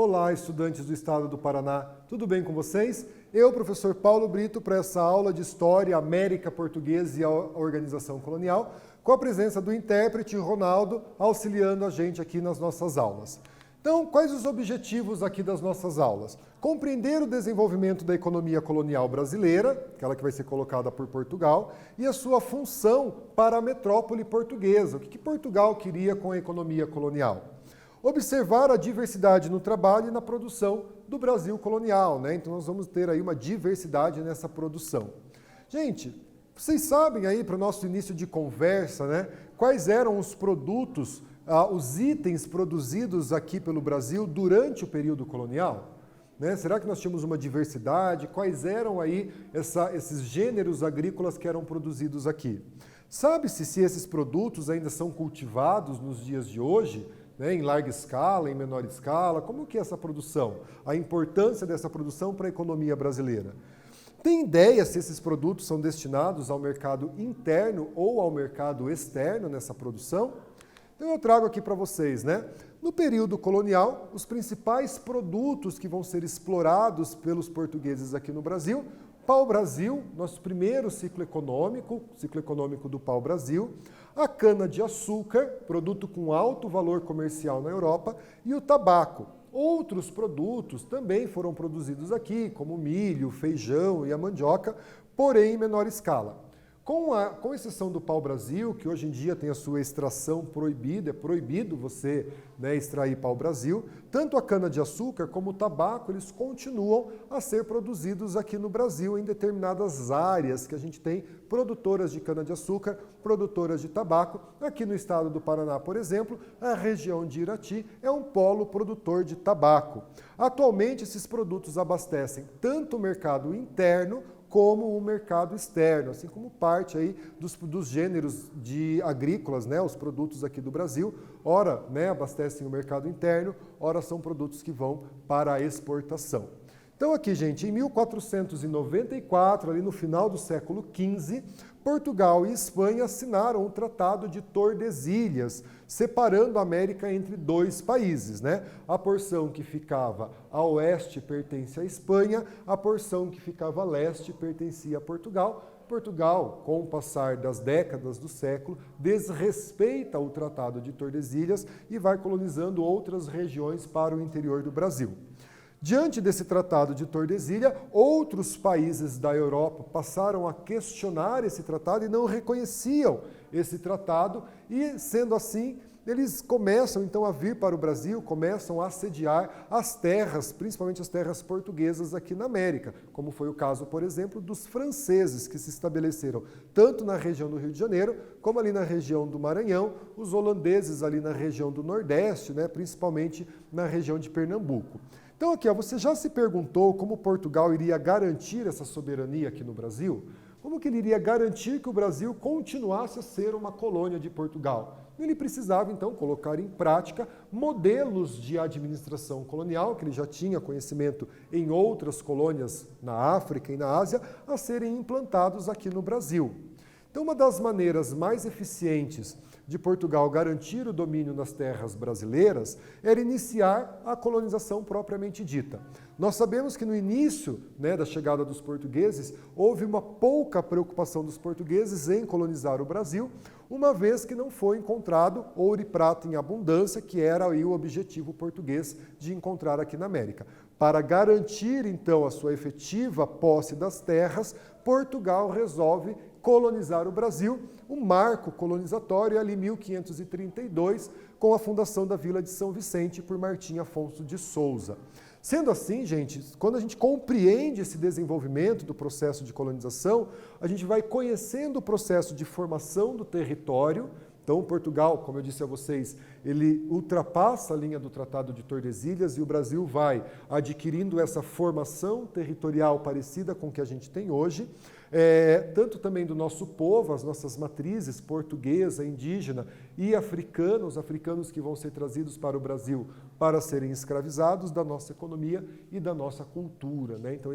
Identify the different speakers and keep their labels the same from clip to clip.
Speaker 1: Olá, estudantes do Estado do Paraná, tudo bem com vocês? Eu, professor Paulo Brito, para essa aula de História, América Portuguesa e a Organização Colonial, com a presença do intérprete Ronaldo, auxiliando a gente aqui nas nossas aulas. Então, quais os objetivos aqui das nossas aulas? Compreender o desenvolvimento da economia colonial brasileira, aquela que vai ser colocada por Portugal, e a sua função para a metrópole portuguesa. O que Portugal queria com a economia colonial? Observar a diversidade no trabalho e na produção do Brasil colonial, né? Então nós vamos ter aí uma diversidade nessa produção. Gente, vocês sabem aí, para o nosso início de conversa, né, quais eram os produtos, os itens produzidos aqui pelo Brasil durante o período colonial? Né? Será que nós tínhamos uma diversidade? Quais eram aí esses gêneros agrícolas que eram produzidos aqui? Sabe-se se esses produtos ainda são cultivados nos dias de hoje? Né, em larga escala, em menor escala, como que é essa produção? A importância dessa produção para a economia brasileira? Tem ideia se esses produtos são destinados ao mercado interno ou ao mercado externo nessa produção? Então eu trago aqui para vocês, né? No período colonial, os principais produtos que vão ser explorados pelos portugueses aqui no Brasil: pau-brasil, nosso primeiro ciclo econômico do pau-brasil, a cana-de-açúcar, produto com alto valor comercial na Europa, e o tabaco. Outros produtos também foram produzidos aqui, como o milho, o feijão e a mandioca, porém em menor escala. Com exceção do pau-brasil, que hoje em dia tem a sua extração proibida, é proibido você, né, extrair pau-brasil, tanto a cana-de-açúcar como o tabaco, eles continuam a ser produzidos aqui no Brasil em determinadas áreas que a gente tem produtoras de cana-de-açúcar, produtoras de tabaco. Aqui no estado do Paraná, por exemplo, a região de Irati é um polo produtor de tabaco. Atualmente, esses produtos abastecem tanto o mercado interno como o mercado externo, assim como parte aí dos gêneros de agrícolas, né, os produtos aqui do Brasil, ora, né, abastecem o mercado interno, ora são produtos que vão para a exportação. Então aqui, gente, em 1494, ali no final do século XV, Portugal e Espanha assinaram o Tratado de Tordesilhas, separando a América entre dois países, né? A porção que ficava a oeste pertence à Espanha, a porção que ficava a leste pertencia a Portugal. Portugal, com o passar das décadas do século, desrespeita o Tratado de Tordesilhas e vai colonizando outras regiões para o interior do Brasil. Diante desse Tratado de Tordesilhas, outros países da Europa passaram a questionar esse tratado e não reconheciam esse tratado, e, sendo assim, eles começam então a vir para o Brasil, começam a assediar as terras, principalmente as terras portuguesas aqui na América, como foi o caso, por exemplo, dos franceses que se estabeleceram tanto na região do Rio de Janeiro, como ali na região do Maranhão, os holandeses ali na região do Nordeste, né, principalmente na região de Pernambuco. Então aqui, ó, você já se perguntou como Portugal iria garantir essa soberania aqui no Brasil? Como que ele iria garantir que o Brasil continuasse a ser uma colônia de Portugal? Ele precisava, então, colocar em prática modelos de administração colonial, que ele já tinha conhecimento em outras colônias na África e na Ásia, a serem implantados aqui no Brasil. Então, uma das maneiras mais eficientes de Portugal garantir o domínio nas terras brasileiras era iniciar a colonização propriamente dita. Nós sabemos que no início, né, da chegada dos portugueses, houve uma pouca preocupação dos portugueses em colonizar o Brasil, uma vez que não foi encontrado ouro e prata em abundância, que era aí o objetivo português de encontrar aqui na América. Para garantir, então, a sua efetiva posse das terras, Portugal resolve colonizar o Brasil. O marco colonizatório é ali 1532, com a fundação da Vila de São Vicente por Martim Afonso de Souza. Sendo assim, gente, quando a gente compreende esse desenvolvimento do processo de colonização, a gente vai conhecendo o processo de formação do território. Então, Portugal, como eu disse a vocês, ele ultrapassa a linha do Tratado de Tordesilhas e o Brasil vai adquirindo essa formação territorial parecida com o que a gente tem hoje. Tanto também do nosso povo, as nossas matrizes portuguesa, indígena e africana, os africanos que vão ser trazidos para o Brasil para serem escravizados, da nossa economia e da nossa cultura, né? Então,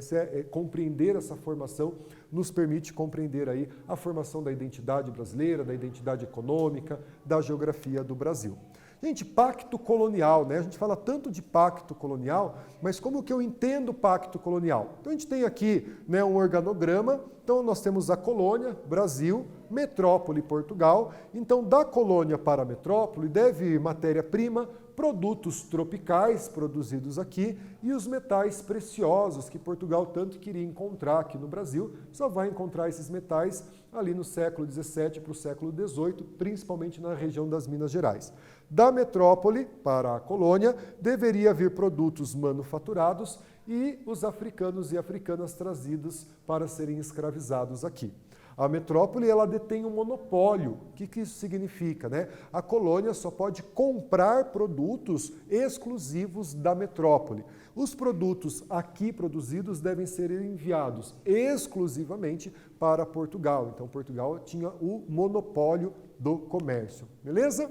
Speaker 1: compreender essa formação nos permite compreender aí a formação da identidade brasileira, da identidade econômica, da geografia do Brasil. Gente, pacto colonial, né? A gente fala tanto de pacto colonial, mas como que eu entendo pacto colonial? Então a gente tem aqui, né, um organograma, então nós temos a colônia, Brasil, metrópole, Portugal. Então da colônia para a metrópole deve ir matéria-prima, produtos tropicais produzidos aqui e os metais preciosos que Portugal tanto queria encontrar aqui no Brasil. Só vai encontrar esses metais ali no século XVII para o século XVIII, principalmente na região das Minas Gerais. Da metrópole para a colônia deveria vir produtos manufaturados e os africanos e africanas trazidos para serem escravizados aqui. A metrópole, ela detém um monopólio. O que isso significa, né? A colônia só pode comprar produtos exclusivos da metrópole. Os produtos aqui produzidos devem ser enviados exclusivamente para Portugal. Então, Portugal tinha o monopólio do comércio. Beleza?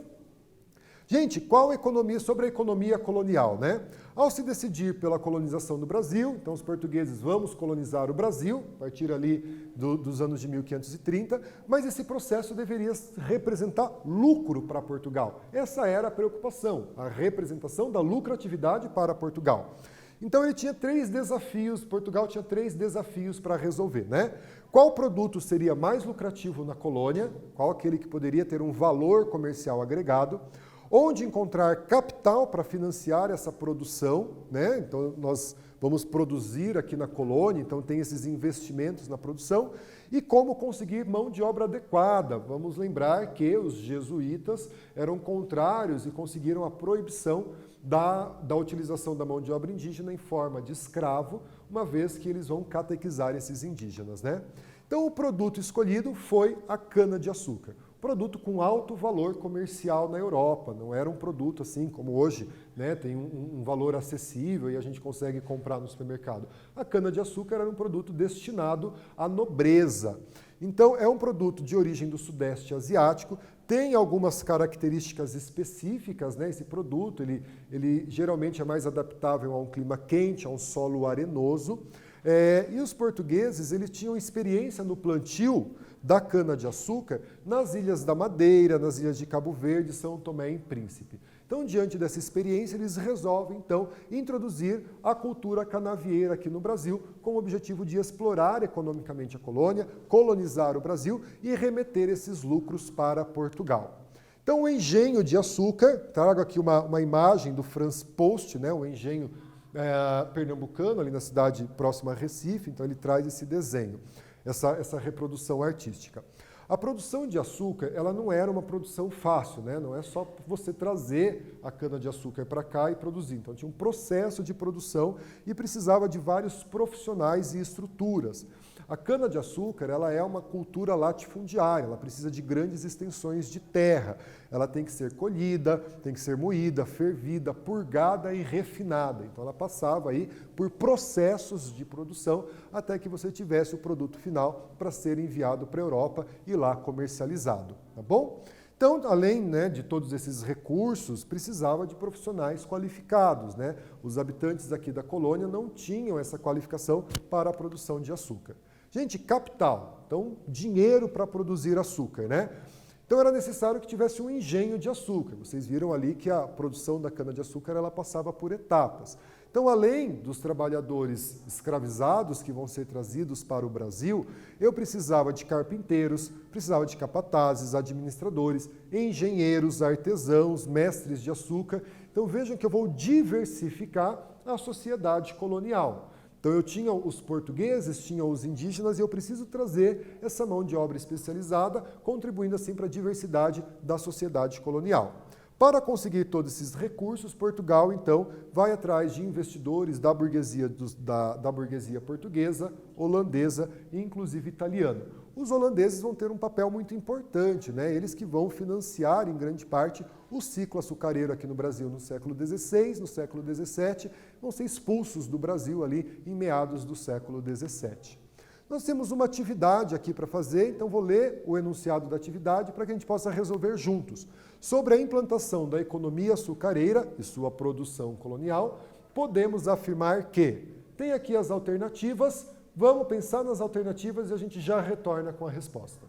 Speaker 1: Gente, qual a economia, sobre a economia colonial, né? Ao se decidir pela colonização do Brasil, então os portugueses vamos colonizar o Brasil, a partir ali dos anos de 1530, mas esse processo deveria representar lucro para Portugal. Essa era a preocupação, a representação da lucratividade para Portugal. Então ele tinha 3 desafios, Portugal tinha 3 desafios para resolver, né? Qual produto seria mais lucrativo na colônia, qual aquele que poderia ter um valor comercial agregado, onde encontrar capital para financiar essa produção, né? Então nós vamos produzir aqui na colônia, então tem esses investimentos na produção, e como conseguir mão de obra adequada. Vamos lembrar que os jesuítas eram contrários e conseguiram a proibição da utilização da mão de obra indígena em forma de escravo, uma vez que eles vão catequizar esses indígenas, né? Então o produto escolhido foi a cana-de-açúcar. Produto com alto valor comercial na Europa, não era um produto assim como hoje, né, tem um valor acessível e a gente consegue comprar no supermercado. A cana-de-açúcar era um produto destinado à nobreza. Então é um produto de origem do Sudeste Asiático, tem algumas características específicas, né, esse produto, ele geralmente é mais adaptável a um clima quente, a um solo arenoso. E os portugueses, eles tinham experiência no plantio da cana-de-açúcar nas Ilhas da Madeira, nas Ilhas de Cabo Verde, São Tomé e Príncipe. Então, diante dessa experiência, eles resolvem, então, introduzir a cultura canavieira aqui no Brasil, com o objetivo de explorar economicamente a colônia, colonizar o Brasil e remeter esses lucros para Portugal. Então, o engenho de açúcar, trago aqui uma imagem do Franz Post, né, o engenho pernambucano, ali na cidade próxima a Recife, então ele traz esse desenho, essa reprodução artística. A produção de açúcar, ela não era uma produção fácil, né? Não é só você trazer a cana-de-açúcar para cá e produzir. Então tinha um processo de produção e precisava de vários profissionais e estruturas. A cana-de-açúcar, ela é uma cultura latifundiária, ela precisa de grandes extensões de terra. Ela tem que ser colhida, tem que ser moída, fervida, purgada e refinada. Então ela passava aí por processos de produção até que você tivesse o produto final para ser enviado para a Europa e lá comercializado, tá bom? Então, além, né, de todos esses recursos, precisava de profissionais qualificados, né? Os habitantes aqui da colônia não tinham essa qualificação para a produção de açúcar. Gente, capital, então dinheiro para produzir açúcar, né? Então era necessário que tivesse um engenho de açúcar. Vocês viram ali que a produção da cana-de-açúcar ela passava por etapas. Então, além dos trabalhadores escravizados que vão ser trazidos para o Brasil, eu precisava de carpinteiros, precisava de capatazes, administradores, engenheiros, artesãos, mestres de açúcar. Então vejam que eu vou diversificar a sociedade colonial. Então eu tinha os portugueses, tinha os indígenas e eu preciso trazer essa mão de obra especializada, contribuindo assim para a diversidade da sociedade colonial. Para conseguir todos esses recursos, Portugal, então, vai atrás de investidores da burguesia, da burguesia portuguesa, holandesa e, inclusive, italiana. Os holandeses vão ter um papel muito importante, né? Eles que vão financiar, em grande parte, o ciclo açucareiro aqui no Brasil no século XVI, no século XVII, vão ser expulsos do Brasil ali em meados do século XVII. Nós temos uma atividade aqui para fazer, então vou ler o enunciado da atividade para que a gente possa resolver juntos. Sobre a implantação da economia açucareira e sua produção colonial, podemos afirmar que tem aqui as alternativas, vamos pensar nas alternativas e a gente já retorna com a resposta.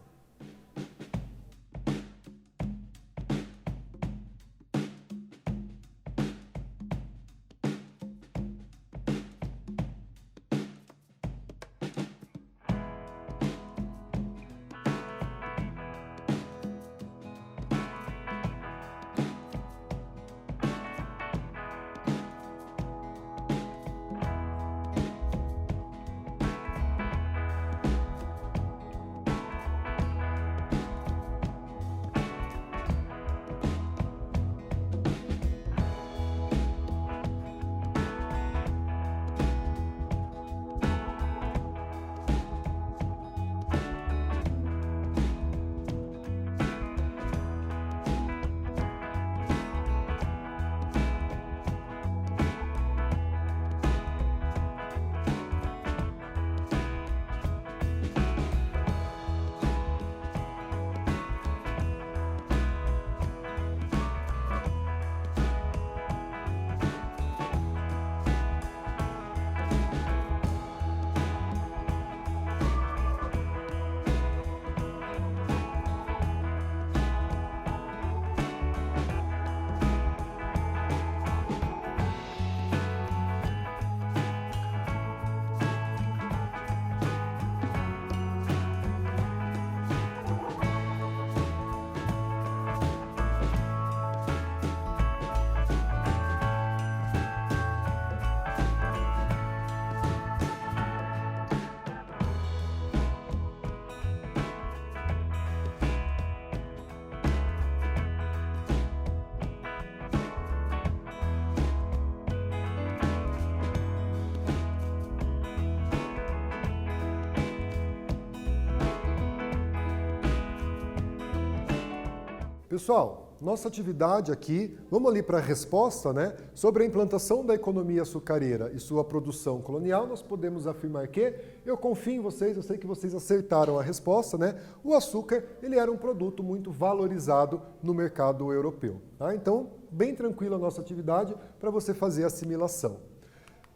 Speaker 1: Pessoal, nossa atividade aqui, vamos ali para a resposta, né? Sobre a implantação da economia açucareira e sua produção colonial, nós podemos afirmar que, eu confio em vocês, eu sei que vocês acertaram a resposta, né? O açúcar, ele era um produto muito valorizado no mercado europeu, tá? Então, bem tranquila a nossa atividade para você fazer a assimilação.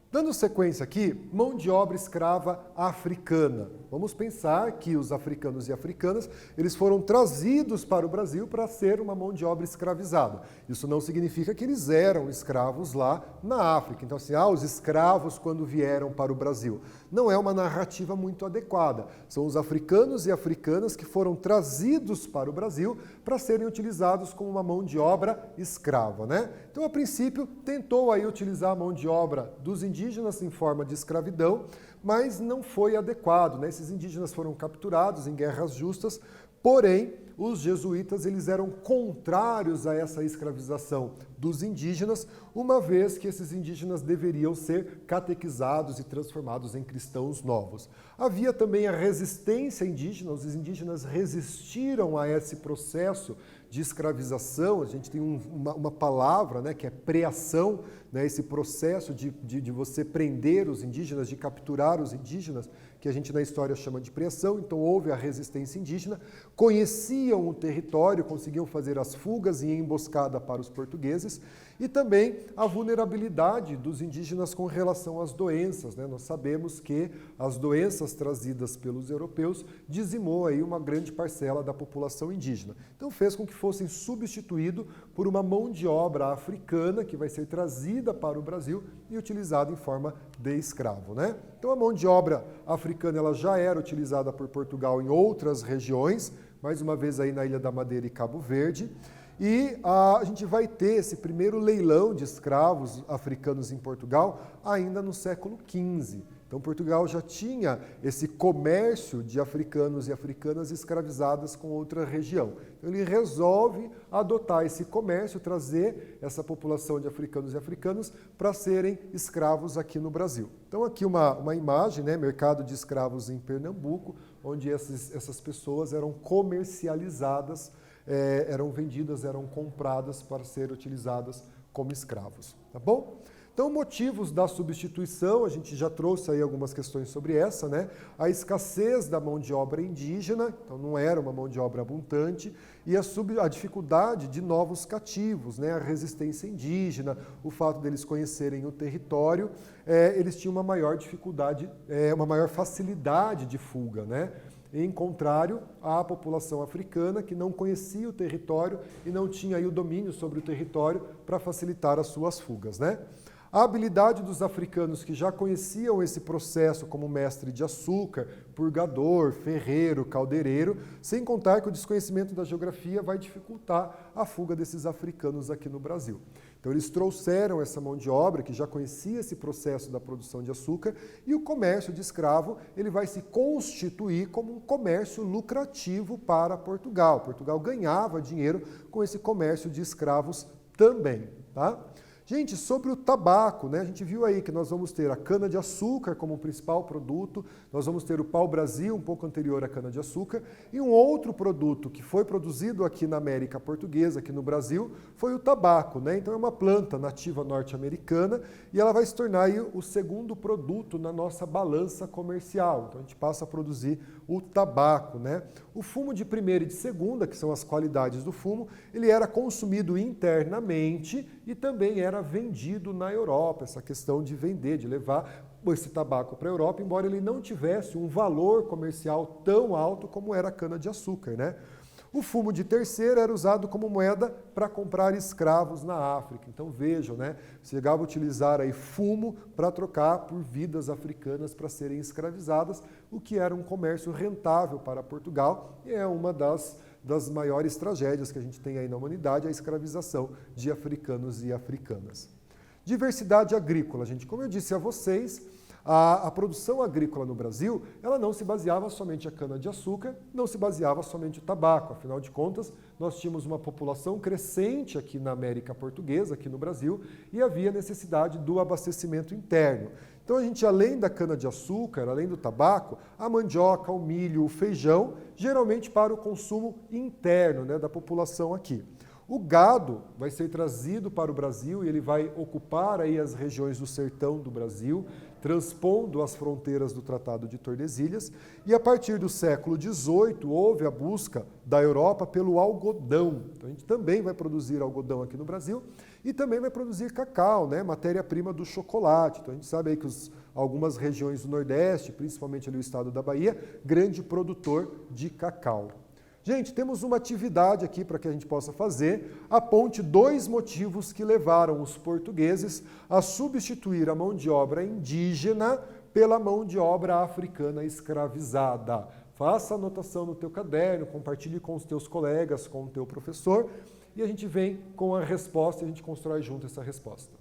Speaker 1: Dando sequência aqui, mão de obra escrava africana. Vamos pensar que os africanos e africanas, eles foram trazidos para o Brasil para ser uma mão de obra escravizada. Isso não significa que eles eram escravos lá na África. Então, assim, os escravos quando vieram para o Brasil. Não é uma narrativa muito adequada. São os africanos e africanas que foram trazidos para o Brasil para serem utilizados como uma mão de obra escrava, né? Então, a princípio, tentou aí utilizar a mão de obra dos indígenas em forma de escravidão, mas não foi adequado, né? Esses indígenas foram capturados em guerras justas, porém, os jesuítas eles eram contrários a essa escravização dos indígenas, uma vez que esses indígenas deveriam ser catequizados e transformados em cristãos novos. Havia também a resistência indígena, os indígenas resistiram a esse processo de escravização. A gente tem uma palavra, né, que é preação, né, esse processo de você prender os indígenas, de capturar os indígenas, que a gente na história chama de preação. Então houve a resistência indígena, conheciam o território, conseguiam fazer as fugas e emboscada para os portugueses, e também a vulnerabilidade dos indígenas com relação às doenças, né? Nós sabemos que as doenças trazidas pelos europeus dizimou aí uma grande parcela da população indígena. Então fez com que fossem substituídos por uma mão de obra africana que vai ser trazida para o Brasil e utilizada em forma de escravo, né? Então a mão de obra africana ela já era utilizada por Portugal em outras regiões, mais uma vez aí na Ilha da Madeira e Cabo Verde. E a gente vai ter esse primeiro leilão de escravos africanos em Portugal ainda no século XV. Então Portugal já tinha esse comércio de africanos e africanas escravizadas com outra região. Então ele resolve adotar esse comércio, trazer essa população de africanos e africanas para serem escravos aqui no Brasil. Então aqui uma imagem, né, mercado de escravos em Pernambuco, onde essas pessoas eram comercializadas, eram vendidas, eram compradas para serem utilizadas como escravos, tá bom? Então, motivos da substituição, a gente já trouxe aí algumas questões sobre essa, né? A escassez da mão de obra indígena, então não era uma mão de obra abundante, e a dificuldade de novos cativos, né? A resistência indígena, o fato deles conhecerem o território, eles tinham uma maior dificuldade, uma maior facilidade de fuga, né? Em contrário à população africana, que não conhecia o território e não tinha aí o domínio sobre o território para facilitar as suas fugas, né? A habilidade dos africanos que já conheciam esse processo como mestre de açúcar, purgador, ferreiro, caldeireiro, sem contar que o desconhecimento da geografia vai dificultar a fuga desses africanos aqui no Brasil. Então eles trouxeram essa mão de obra que já conhecia esse processo da produção de açúcar, e o comércio de escravo ele vai se constituir como um comércio lucrativo para Portugal. Portugal ganhava dinheiro com esse comércio de escravos também, tá? Gente, sobre o tabaco, né? A gente viu aí que nós vamos ter a cana-de-açúcar como principal produto, nós vamos ter o pau-brasil, um pouco anterior à cana-de-açúcar, e um outro produto que foi produzido aqui na América Portuguesa, aqui no Brasil, foi o tabaco, né? Então é uma planta nativa norte-americana e ela vai se tornar aí o segundo produto na nossa balança comercial. Então a gente passa a produzir o tabaco, né? O fumo de primeira e de segunda, que são as qualidades do fumo, ele era consumido internamente e também era vendido na Europa, essa questão de vender, de levar esse tabaco para a Europa, embora ele não tivesse um valor comercial tão alto como era a cana-de-açúcar, né? O fumo de terceira era usado como moeda para comprar escravos na África. Então vejam, né? Chegava a utilizar aí fumo para trocar por vidas africanas para serem escravizadas, o que era um comércio rentável para Portugal e é uma das maiores tragédias que a gente tem aí na humanidade, a escravização de africanos e africanas. Diversidade agrícola, gente. Como eu disse a vocês, a produção agrícola no Brasil, ela não se baseava somente a cana-de-açúcar, não se baseava somente o tabaco. Afinal de contas, nós tínhamos uma população crescente aqui na América Portuguesa, aqui no Brasil, e havia necessidade do abastecimento interno. Então a gente, além da cana-de-açúcar, além do tabaco, a mandioca, o milho, o feijão, geralmente para o consumo interno, né, da população aqui. O gado vai ser trazido para o Brasil e ele vai ocupar aí as regiões do sertão do Brasil, transpondo as fronteiras do Tratado de Tordesilhas. E a partir do século XVIII houve a busca da Europa pelo algodão. Então a gente também vai produzir algodão aqui no Brasil e também vai produzir cacau, né, matéria-prima do chocolate. Então a gente sabe aí que algumas regiões do Nordeste, principalmente ali o estado da Bahia, grande produtor de cacau. Gente, temos uma atividade aqui para que a gente possa fazer. Aponte 2 motivos que levaram os portugueses a substituir a mão de obra indígena pela mão de obra africana escravizada. Faça a anotação no teu caderno, compartilhe com os teus colegas, com o teu professor e a gente vem com a resposta e a gente constrói junto essa resposta.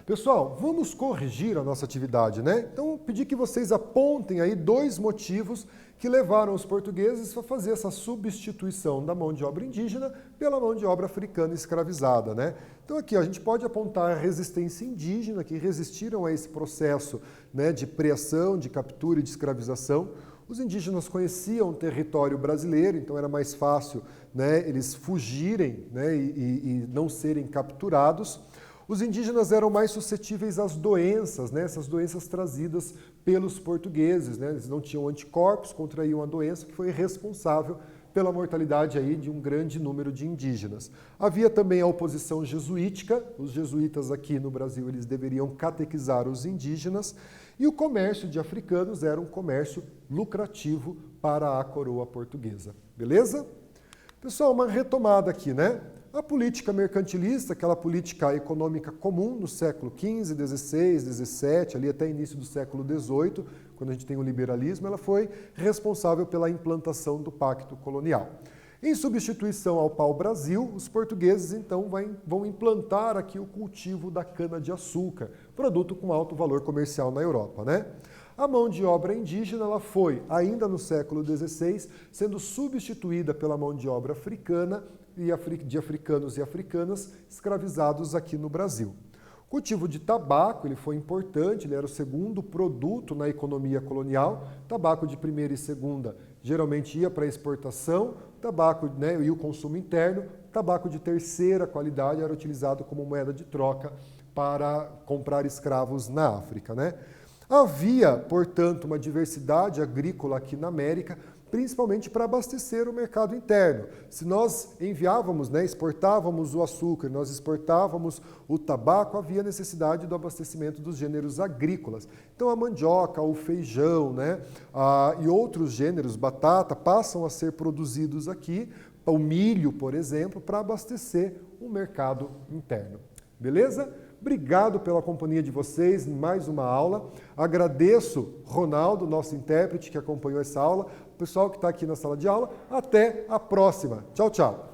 Speaker 1: Pessoal, vamos corrigir a nossa atividade, né? Então, pedi que vocês apontem aí 2 motivos que levaram os portugueses a fazer essa substituição da mão de obra indígena pela mão de obra africana escravizada, né? Então aqui ó, a gente pode apontar a resistência indígena, que resistiram a esse processo, né, de preação, de captura e de escravização. Os indígenas conheciam o território brasileiro, então era mais fácil, né, eles fugirem, né, e não serem capturados. Os indígenas eram mais suscetíveis às doenças, né, essas doenças trazidas pelos portugueses, né, eles não tinham anticorpos, contraíam a doença, que foi responsável pela mortalidade aí de um grande número de indígenas. Havia também a oposição jesuítica, os jesuítas aqui no Brasil eles deveriam catequizar os indígenas, e o comércio de africanos era um comércio lucrativo para a coroa portuguesa. Beleza? Pessoal, uma retomada aqui, né? A política mercantilista, aquela política econômica comum no século XV, XVI, XVII, ali até início do século XVIII, quando a gente tem o liberalismo, ela foi responsável pela implantação do Pacto Colonial. Em substituição ao pau-brasil, os portugueses então vão implantar aqui o cultivo da cana-de-açúcar, produto com alto valor comercial na Europa, né? A mão de obra indígena ela foi, ainda no século XVI, sendo substituída pela mão de obra africana e de africanos e africanas escravizados aqui no Brasil. O cultivo de tabaco ele foi importante, ele era o segundo produto na economia colonial. Tabaco de primeira e segunda geralmente ia para exportação, tabaco, né, e o consumo interno. Tabaco de terceira qualidade era utilizado como moeda de troca para comprar escravos na África, né? Havia, portanto, uma diversidade agrícola aqui na América, principalmente para abastecer o mercado interno. Se nós enviávamos, né, exportávamos o açúcar, nós exportávamos o tabaco, havia necessidade do abastecimento dos gêneros agrícolas. Então a mandioca, o feijão, né, e outros gêneros, batata, passam a ser produzidos aqui, o milho, por exemplo, para abastecer o mercado interno. Beleza? Obrigado pela companhia de vocês em mais uma aula. Agradeço Ronaldo, nosso intérprete, que acompanhou essa aula. O pessoal que está aqui na sala de aula. Até a próxima. Tchau, tchau.